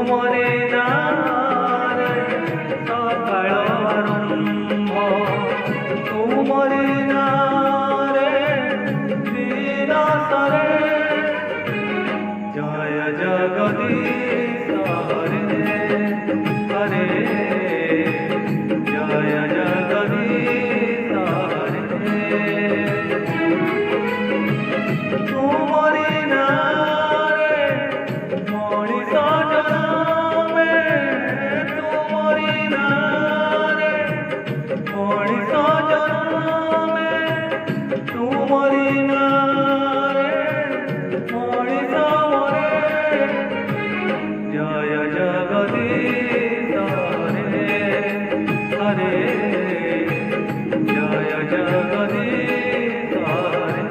ତୁମରି ନାଁରେ ସକାଳ ଆରମ୍ଭ, ତୁମରି ନାଁରେ ଦିନ ସରେ। ଜୟ ଜଗଦୀଶ ହରେ ହରେ, ଜୟ ଜଗଦୀଶ ହରେ। ତୁମରି ନାଁରେ ମଣିଷ ଜନମେ, ତୁମରି ନାଁରେ ମଣିଷ ଜନମେ, ତୁମରି ନାଁରେ ମଣିଷ ମରେ। ଜୟ ଜଗଦୀଶ ହରେ ହରେ, ଜୟ ଜଗଦୀଶ ହରେ।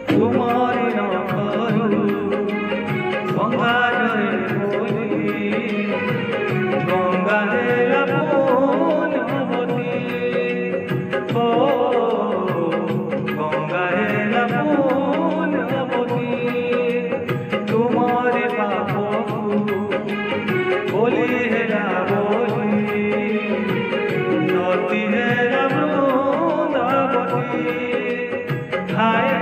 ତୁମରି ନଖରୁ ଗଙ୍ଗାଜଳେ ବୋହି, ଗଙ୍ଗା ହେଲା ପୁଣ୍ୟବତୀ। ଓ ଗଙ୍ଗା ହେଲା ପୁଣ୍ୟବତୀ। ତୁମରି ପାପକୁ ବୋଲି ହେଲା ବୋଲି, ସତୀ ହେଲା ବୃନ୍ଦାବତୀ। ହାୟ